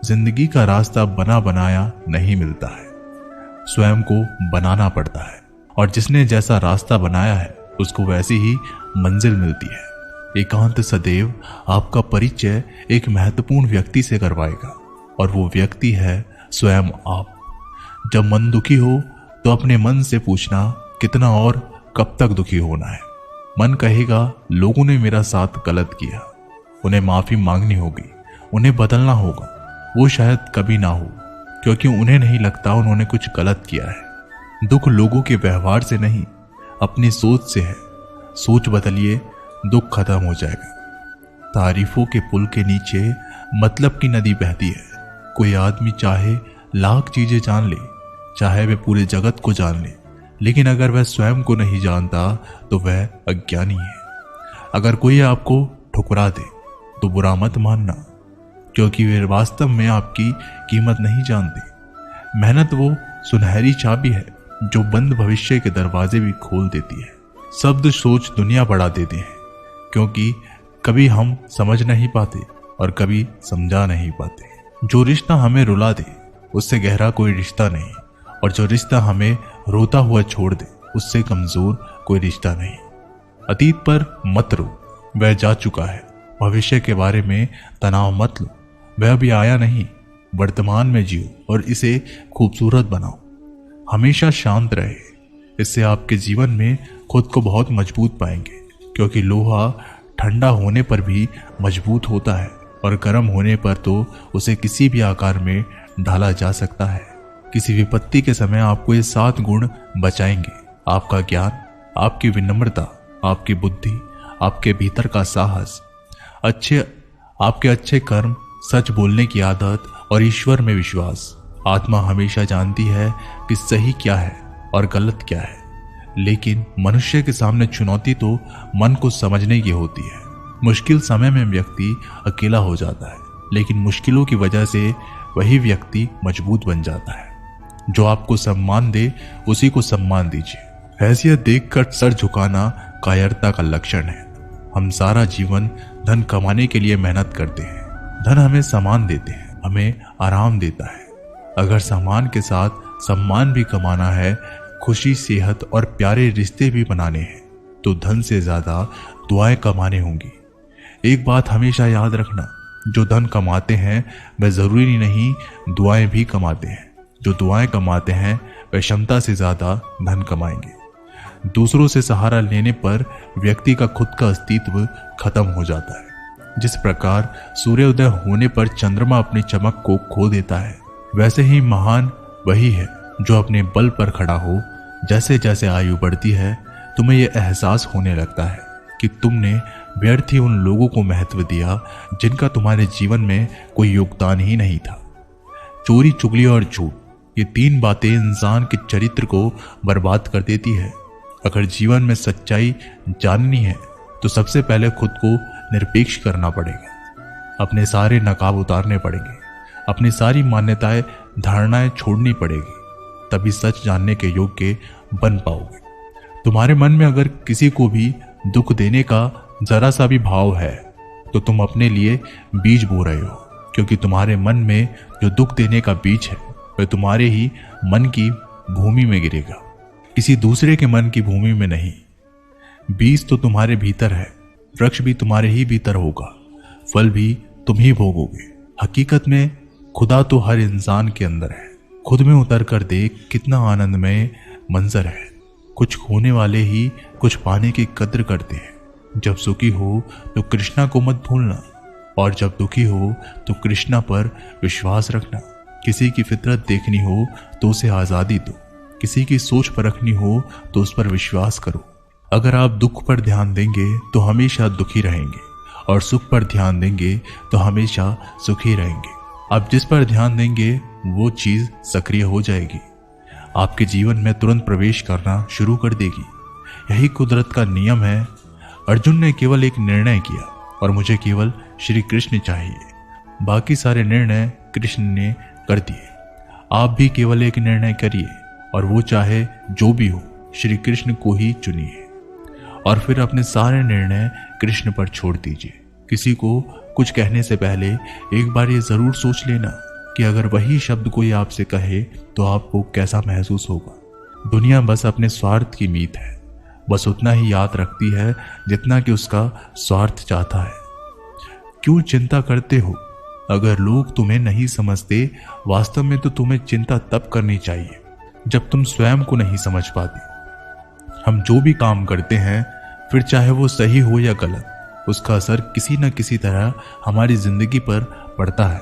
जिंदगी का रास्ता बना बनाया नहीं मिलता है, स्वयं को बनाना पड़ता है। और जिसने जैसा रास्ता बनाया है उसको वैसी ही मंजिल मिलती है। एकांत सदैव आपका परिचय एक महत्वपूर्ण व्यक्ति से करवाएगा और वो व्यक्ति है स्वयं आप। जब मन दुखी हो तो अपने मन से पूछना कितना और कब तक दुखी होना है। मन कहेगा लोगों ने मेरा साथ गलत किया, उन्हें माफी मांगनी होगी, उन्हें बदलना होगा। वो शायद कभी ना हो, क्योंकि उन्हें नहीं लगता उन्होंने कुछ गलत किया है। दुख लोगों के व्यवहार से नहीं, अपनी सोच से है। सोच बदलिए, दुख खत्म हो जाएगा। तारीफों के पुल के नीचे मतलब की नदी बहती है। कोई आदमी चाहे लाख चीजें जान ले, चाहे वह पूरे जगत को जान ले, लेकिन अगर वह स्वयं को नहीं जानता तो वह अज्ञानी है। अगर कोई आपको ठुकरा दे तो बुरा मत मानना, क्योंकि वे वास्तव में आपकी कीमत नहीं जानते। मेहनत वो सुनहरी चाबी है जो बंद भविष्य के दरवाजे भी खोल देती है। शब्द सोच दुनिया बढ़ा देते हैं, क्योंकि कभी हम समझ नहीं पाते और कभी समझा नहीं पाते। जो रिश्ता हमें रुला दे उससे गहरा कोई रिश्ता नहीं, और जो रिश्ता हमें रोता हुआ छोड़ दे उससे कमजोर कोई रिश्ता नहीं। अतीत पर मत रो, वह जा चुका है। भविष्य के बारे में तनाव मत लो, वह अभी आया नहीं। वर्तमान में जियो और इसे खूबसूरत बनाओ। हमेशा शांत रहे, इससे आपके जीवन में खुद को बहुत मजबूत पाएंगे, क्योंकि लोहा ठंडा होने पर भी मजबूत होता है और गर्म होने पर तो उसे किसी भी आकार में ढाला जा सकता है। किसी विपत्ति के समय आपको ये 7 गुण बचाएंगे: आपका ज्ञान, आपकी विनम्रता, आपकी बुद्धि, आपके भीतर का साहस, आपके अच्छे कर्म, सच बोलने की आदत और ईश्वर में विश्वास। आत्मा हमेशा जानती है कि सही क्या है और गलत क्या है, लेकिन मनुष्य के सामने चुनौती तो मन को समझने की होती है। मुश्किल समय में व्यक्ति अकेला हो जाता है, लेकिन मुश्किलों की वजह से वही व्यक्ति मजबूत बन जाता है। जो आपको सम्मान दे उसी को सम्मान दीजिए। हैसियत देखकर सर झुकाना कायरता का लक्षण है। हम सारा जीवन धन कमाने के लिए मेहनत करते हैं। धन हमें सामान देते हैं, हमें आराम देता है। अगर सामान के साथ सम्मान भी कमाना है, खुशी, सेहत और प्यारे रिश्ते भी बनाने हैं, तो धन से ज्यादा दुआएं कमाने होंगी। एक बात हमेशा याद रखना, जो धन कमाते हैं वह जरूरी नहीं दुआएं भी कमाते हैं। जो दुआएं कमाते हैं वह क्षमता से ज्यादा धन कमाएंगे। दूसरों से सहारा लेने पर व्यक्ति का खुद का अस्तित्व खत्म हो जाता है। जिस प्रकार सूर्योदय होने पर चंद्रमा अपनी चमक को खो देता है, वैसे ही महान वही है जो अपने बल पर खड़ा हो। जैसे जैसे आयु बढ़ती है, तुम्हें यह एहसास होने लगता है कि तुमने व्यर्थ ही उन लोगों को महत्व दिया जिनका तुम्हारे जीवन में कोई योगदान ही नहीं था। चोरी, चुगली और झूठ, ये 3 बातें इंसान के चरित्र को बर्बाद कर देती है। अगर जीवन में सच्चाई जाननी है तो सबसे पहले खुद को निरपेक्ष करना पड़ेगा। अपने सारे नकाब उतारने पड़ेंगे, अपनी सारी मान्यताएं, धारणाएं छोड़नी पड़ेगी, तभी सच जानने के योग्य बन पाओगे। तुम्हारे मन में अगर किसी को भी दुख देने का जरा सा भी भाव है तो तुम अपने लिए बीज बो रहे हो, क्योंकि तुम्हारे मन में जो दुख देने का बीज है वह तुम्हारे ही मन की भूमि में गिरेगा, किसी दूसरे के मन की भूमि में नहीं। बीज तो तुम्हारे भीतर है, वृक्ष भी तुम्हारे ही भीतर होगा, फल भी तुम ही भोगोगे। हकीकत में खुदा तो हर इंसान के अंदर है। खुद में उतर कर देख कितना आनंदमय मंजर है। कुछ खोने वाले ही कुछ पाने की कद्र करते हैं। जब सुखी हो तो कृष्णा को मत भूलना, और जब दुखी हो तो कृष्णा पर विश्वास रखना। किसी की फितरत देखनी हो तो उसे आज़ादी दो, किसी की सोच परखनी हो तो उस पर विश्वास करो। अगर आप दुख पर ध्यान देंगे तो हमेशा दुखी रहेंगे, और सुख पर ध्यान देंगे तो हमेशा सुखी रहेंगे। आप जिस पर ध्यान देंगे वो चीज सक्रिय हो जाएगी, आपके जीवन में तुरंत प्रवेश करना शुरू कर देगी। यही कुदरत का नियम है। अर्जुन ने केवल एक निर्णय किया और मुझे केवल श्री कृष्ण चाहिए, बाकी सारे निर्णय कृष्ण ने कर दिए। आप भी केवल एक निर्णय करिए और वो चाहे जो भी हो, श्री कृष्ण को ही चुनिए, और फिर अपने सारे निर्णय कृष्ण पर छोड़ दीजिए। किसी को कुछ कहने से पहले एक बार ये जरूर सोच लेना कि अगर वही शब्द कोई आपसे कहे तो आपको कैसा महसूस होगा। दुनिया बस अपने स्वार्थ की मीत है, बस उतना ही याद रखती है जितना कि उसका स्वार्थ चाहता है। क्यों चिंता करते हो? अगर लोग तुम्हें नहीं समझते, वास्तव में तो तुम्हें चिंता तब करनी चाहिए जब तुम स्वयं को नहीं समझ पाते। हम जो भी काम करते हैं, फिर चाहे वो सही हो या गलत, उसका असर किसी न किसी तरह हमारी जिंदगी पर पड़ता है।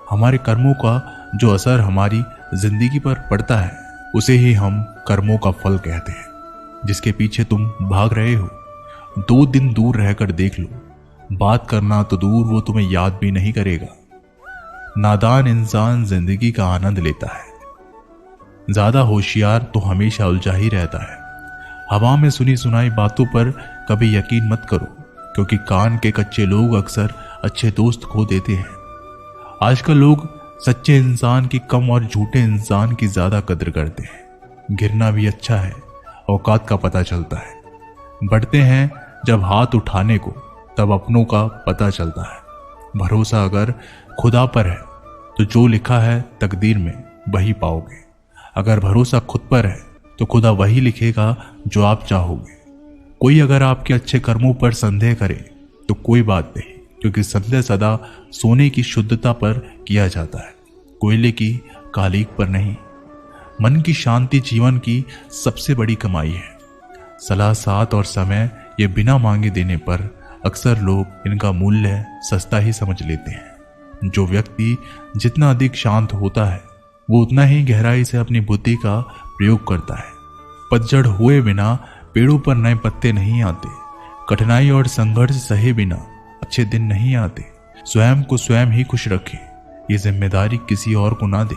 हमारे कर्मों का जो असर हमारी जिंदगी पर पड़ता है, उसे ही हम कर्मों का फल कहते हैं। जिसके पीछे तुम भाग रहे हो, 2 दिन दूर रहकर देख लो, बात करना तो दूर, वो तुम्हें याद भी नहीं करेगा। नादान इंसान जिंदगी का आनंद लेता है, ज्यादा होशियार तो हमेशा उलझा ही रहता है। हवा में सुनी सुनाई बातों पर कभी यकीन मत करो, क्योंकि कान के कच्चे लोग अक्सर अच्छे दोस्त खो देते हैं। आजकल लोग सच्चे इंसान की कम और झूठे इंसान की ज्यादा कदर करते हैं। गिरना भी अच्छा है, औकात का पता चलता है। बढ़ते हैं जब हाथ उठाने को, तब अपनों का पता चलता है। भरोसा अगर खुदा पर है तो जो लिखा है तकदीर में वही पाओगे। अगर भरोसा खुद पर है तो खुदा वही लिखेगा जो आप चाहोगे। कोई अगर आपके अच्छे कर्मों पर संदेह करे तो कोई बात नहीं, क्योंकि संदेह सदा सोने की शुद्धता पर किया जाता है, कोयले की कालीक पर नहीं। मन की शांति जीवन की सबसे बड़ी कमाई है। सलाह साथ और समय ये बिना मांगे देने पर अक्सर लोग इनका मूल्य सस्ता ही समझ लेते हैं। जो व्यक्ति जितना अधिक शांत होता है, वो उतना ही गहराई से अपनी बुद्धि का प्रयोग करता है। पतझड़ हुए बिना पेड़ों पर नए पत्ते नहीं आते। कठिनाई और संघर्ष सहे बिना अच्छे दिन नहीं आते। स्वयं को स्वयं ही खुश रखे, ये जिम्मेदारी किसी और को ना दे।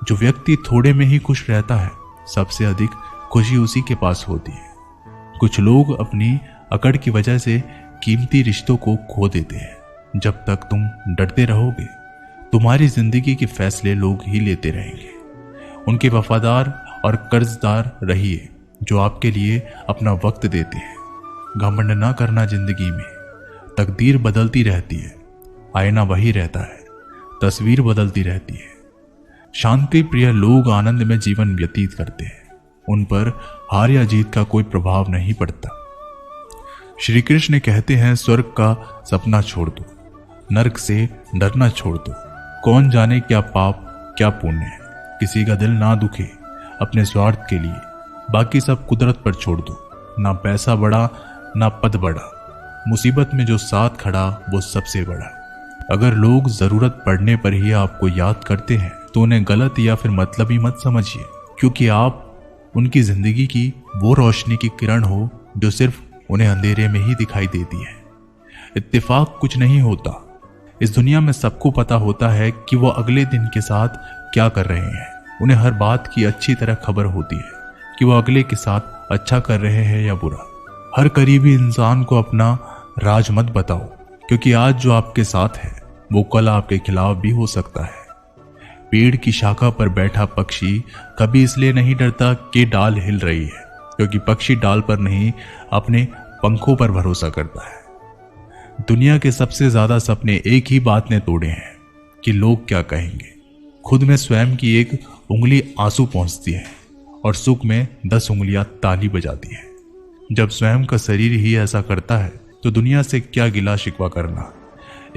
जो व्यक्ति थोड़े में ही खुश रहता है, सबसे अधिक खुशी उसी के पास होती है। कुछ लोग अपनी अकड़ की वजह से कीमती रिश्तों को खो देते हैं। जब तक तुम डरते रहोगे, तुम्हारी जिंदगी के फैसले लोग ही लेते रहेंगे। उनके वफादार और कर्जदार रहिए जो आपके लिए अपना वक्त देते हैं। घमंड ना करना जिंदगी में, तकदीर बदलती रहती है, आईना वही रहता है, तस्वीर बदलती रहती है। शांति प्रिय लोग आनंद में जीवन व्यतीत करते हैं, उन पर हार या जीत का कोई प्रभाव नहीं पड़ता। श्री कृष्ण कहते हैं, स्वर्ग का सपना छोड़ दो, नरक से डरना छोड़ दो। कौन जाने क्या पाप क्या पुण्य है। किसी का दिल ना दुखे अपने स्वार्थ के लिए, बाकी सब कुदरत पर छोड़ दो। ना पैसा बड़ा ना पद बड़ा, मुसीबत में जो साथ खड़ा वो सबसे बड़ा। अगर लोग जरूरत पड़ने पर ही आपको याद करते हैं तो उन्हें गलत या फिर मतलबी मत समझिए, क्योंकि आप उनकी जिंदगी की वो रोशनी की किरण हो जो सिर्फ उन्हें अंधेरे में ही दिखाई देती है। इत्तेफाक कुछ नहीं होता। इस दुनिया में सबको पता होता है कि वो अगले दिन के साथ क्या कर रहे हैं। उन्हें हर बात की अच्छी तरह खबर होती है कि वो अगले के साथ अच्छा कर रहे हैं या बुरा। हर करीबी इंसान को अपना राज मत बताओ, क्योंकि आज जो आपके साथ है वो कल आपके खिलाफ भी हो सकता है। पेड़ की शाखा पर बैठा पक्षी कभी इसलिए नहीं डरता कि डाल हिल रही है, क्योंकि पक्षी डाल पर नहीं अपने पंखों पर भरोसा करता है। दुनिया के सबसे ज्यादा सपने एक ही बात ने तोड़े हैं कि लोग क्या कहेंगे। खुद में स्वयं की एक उंगली आंसू पहुंचती है और सुख में 10 उंगलियां ताली बजाती है। जब स्वयं का शरीर ही ऐसा करता है तो दुनिया से क्या गिला शिकवा करना।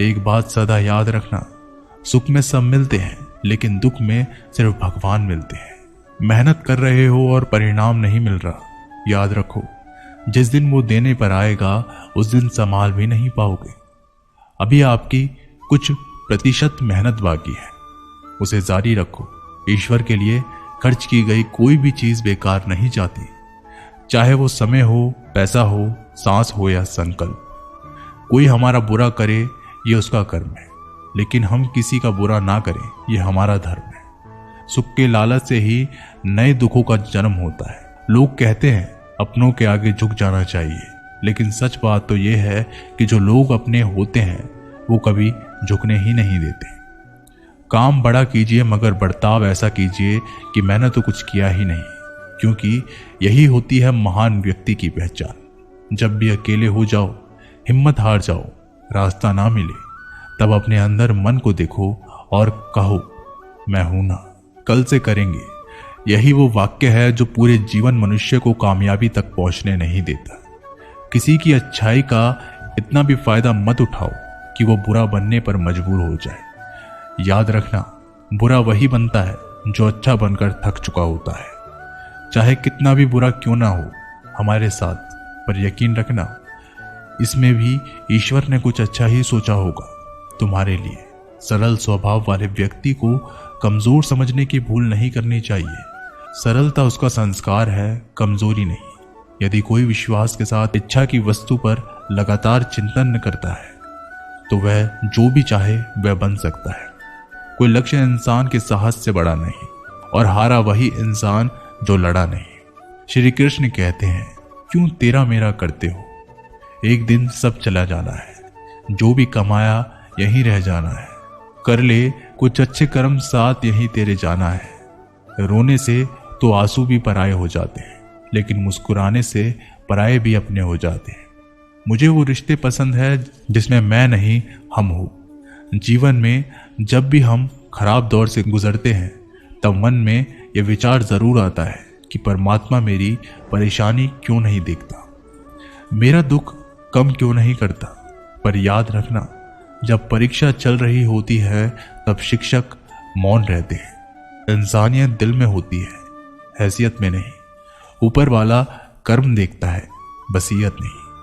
एक बात सदा याद रखना, सुख में सब मिलते हैं लेकिन दुख में सिर्फ भगवान मिलते हैं। मेहनत कर रहे हो और परिणाम नहीं मिल रहा, याद रखो जिस दिन वो देने पर आएगा उस दिन संभाल भी नहीं पाओगे। अभी आपकी कुछ प्रतिशत मेहनत बाकी है, उसे जारी रखो। ईश्वर के लिए खर्च की गई कोई भी चीज बेकार नहीं जाती, चाहे वो समय हो, पैसा हो, सांस हो या संकल्प। कोई हमारा बुरा करे ये उसका कर्म है, लेकिन हम किसी का बुरा ना करें ये हमारा धर्म है। सुख के लालच से ही नए दुखों का जन्म होता है। लोग कहते हैं अपनों के आगे झुक जाना चाहिए, लेकिन सच बात तो यह है कि जो लोग अपने होते हैं वो कभी झुकने ही नहीं देते। काम बड़ा कीजिए मगर बर्ताव ऐसा कीजिए कि मैंने तो कुछ किया ही नहीं, क्योंकि यही होती है महान व्यक्ति की पहचान। जब भी अकेले हो जाओ, हिम्मत हार जाओ, रास्ता ना मिले, तब अपने अंदर मन को देखो और कहो मैं हूं ना, कल से करेंगे। यही वो वाक्य है जो पूरे जीवन मनुष्य को कामयाबी तक पहुंचने नहीं देता। किसी की अच्छाई का इतना भी फायदा मत उठाओ कि वो बुरा बनने पर मजबूर हो जाए। याद रखना, बुरा वही बनता है जो अच्छा बनकर थक चुका होता है। चाहे कितना भी बुरा क्यों ना हो हमारे साथ, पर यकीन रखना इसमें भी ईश्वर ने कुछ अच्छा ही सोचा होगा तुम्हारे लिए। सरल स्वभाव वाले व्यक्ति को कमजोर समझने की भूल नहीं करनी चाहिए। सरलता उसका संस्कार है, कमजोरी नहीं। यदि कोई विश्वास के साथ इच्छा की वस्तु पर लगातार चिंतन करता है तो वह जो भी चाहे वह बन सकता है। कोई लक्ष्य इंसान के साहस से बड़ा नहीं, और हारा वही इंसान जो लड़ा नहीं। श्री कृष्ण कहते हैं, क्यों तेरा मेरा करते हो, एक दिन सब चला जाना है, जो भी कमाया यहीं रह जाना है। कर ले कुछ अच्छे कर्म, साथ यहीं तेरे जाना है। रोने से तो आंसू भी पराये हो जाते हैं, लेकिन मुस्कुराने से पराये भी अपने हो जाते हैं। मुझे वो रिश्ते पसंद है जिसमें मैं नहीं हम हो। जीवन में जब भी हम खराब दौर से गुजरते हैं तब मन में ये विचार जरूर आता है कि परमात्मा मेरी परेशानी क्यों नहीं देखता, मेरा दुख कम क्यों नहीं करता। पर याद रखना, जब परीक्षा चल रही होती है तब शिक्षक मौन रहते हैं। इंसानियत दिल में होती है, हैसियत में नहीं। ऊपर वाला कर्म देखता है, बसीयत नहीं।